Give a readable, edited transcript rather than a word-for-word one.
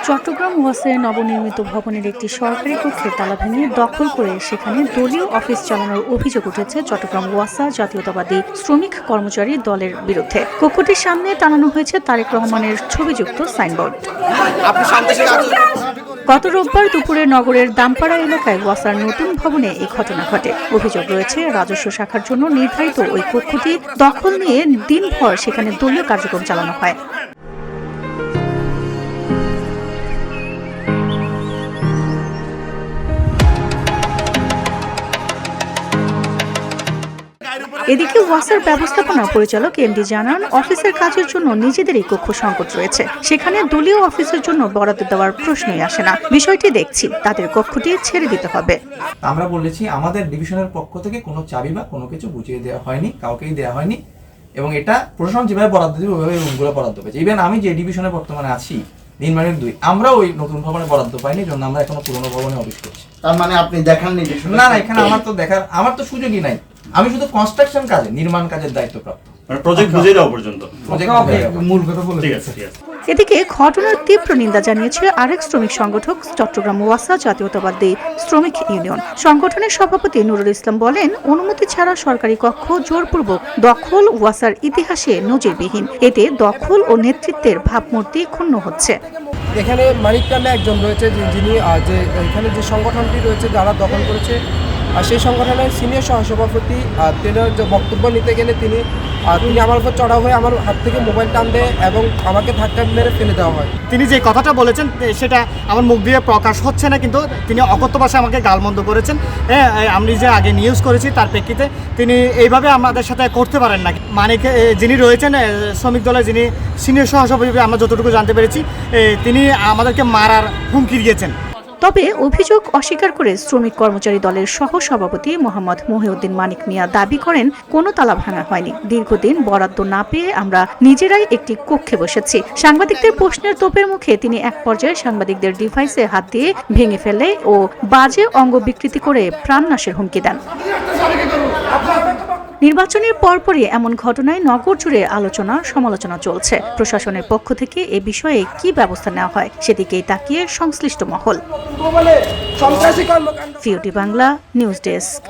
চট্টগ্রাম ওয়াসায় নবনির্মিত ভবনের একটি সরকারি কক্ষের তালা ভেঙে দখল করে সেখানে দলীয় অফিস চালানোর অভিযোগ উঠেছে চট্টগ্রাম ওয়াসা জাতীয়তাবাদী শ্রমিক কর্মচারী দলের বিরুদ্ধে। কক্ষটির সামনে টানানো হয়েছে তারেক রহমানের ছবিযুক্ত সাইনবোর্ড। গত রোববার দুপুরে নগরের দামপাড়া এলাকায় ওয়াসার নতুন ভবনে এই ঘটনা ঘটে। অভিযোগ রয়েছে রাজস্ব শাখার জন্য নির্ধারিত ওই কক্ষটি দখল নিয়ে দিনভর সেখানে দলীয় কার্যক্রম চালানো হয়। এদিকে ওয়াসার ব্যবস্থাপনা পরিচালক এমডি জানান, অফিসের কাজের জন্য নিজেদেরই কক্ষ সংকট রয়েছে, সেখানে দলীয় অফিসের জন্য বরাদ্দ দেওয়ার প্রশ্নই আসে না। বিষয়টি দেখছি, তাদের কক্ষটি ছেড়ে দিতে হবে। আমরা বলেছি আমাদের ডিভিশনের পক্ষ থেকে কোনো চাবি বা কোনো কিছু বুঝিয়ে দেওয়া হয়নি, কাউকেই দেওয়া হয়নি, এবং এটা প্রশাসন যেভাবে বরাদ্দ দেবে ওইভাবে রুমগুলো বরাদ্দ পেয়েছে। ইভেন আমি যে ডিভিশনে বর্তমানে আছি নির্মাণের 2, আমরা ওই নতুন ভবনে বরাদ্দ পাইনি, জন্য আমরা এখনো পুরনো ভবনে অফিস করছি। তার মানে আপনি দেখাননি? না, এখানে আমার তো সুযোগই নাই। আমি শুধু কনস্ট্রাকশন কাজে, নির্মাণ কাজের দায়িত্বপ্রাপ্ত। প্রজেক্ট বুঝিয়ে দাও পর্যন্ত মূল কথা বলে। ঠিক আছে। এদিকে ঘটনার তীব্র নিন্দা জানিয়েছে আরেক শ্রমিক সংগঠক চট্টগ্রাম ওয়াসা জাতীয়তাবাদী শ্রমিক ইউনিয়ন। সংগঠনের সভাপতি নুরুল ইসলাম বলেন, অনুমতি ছাড়া সরকারি কক্ষ জোরপূর্বক দখল ওয়াসার ইতিহাসে নজিরবিহীন। এতে দখল ও নেতৃত্বের ভাবমূর্তি ক্ষুণ্ণ হচ্ছে। এখানে মানিক নামে একজন রয়েছে, যিনি যে এখানে যে সংগঠনটি রয়েছে যারা দখল করেছে, আর সেই সংগঠনের সিনিয়র সহসভাপতি, তেনার যে বক্তব্য নিতে গেলে তিনি আমার উপর চড়াও হয়ে আমার হাত থেকে মোবাইল টান দেয় এবং আমাকে ধাক্কা মেরে ফেলে দেওয়া হয়। তিনি যে কথাটা বলেছেন সেটা আমার মুখ দিয়ে প্রকাশ হচ্ছে না, কিন্তু তিনি অকথ্য ভাষায় আমাকে গালমন্দ করেছেন। আমি যে আগে নিউজ করেছি তার প্রেক্ষিতে তিনি এইভাবে আমাদের সাথে করতে পারেন না। মানে যিনি রয়েছেন শ্রমিক দলের যিনি সিনিয়র সহসভাপতি, আমরা যতটুকু জানতে পেরেছি তিনি আমাদেরকে মারার হুমকি দিয়েছেন। তবে অভিযোগ অস্বীকার করে শ্রমিক কর্মচারী দলের সহ সভাপতি মোহাম্মদ মহিউদ্দিন মানিক মিয়া দাবি করেন, কোনো তালা ভাঙা হয়নি। দীর্ঘদিন বরাদ্দ না পেয়ে আমরা নিজেরাই একটি কক্ষে বসেছি। সাংবাদিকদের প্রশ্নের তোপের মুখে তিনি এক পর্যায়ে সাংবাদিকদের ডিভাইসে হাত দিয়ে ভেঙে ফেলে ও বাজে অঙ্গ বিকৃতি করে প্রাণনাশের হুমকি দেন। নির্বাচনের পরপরই এমন ঘটনায় নগর জুড়ে আলোচনা সমালোচনা চলছে। প্রশাসনের পক্ষ থেকে এ বিষয়ে কি ব্যবস্থা নেওয়া হয় সেদিকেই তাকিয়ে সংশ্লিষ্ট মহল। ফিওটি বাংলা নিউজ ডেস্ক।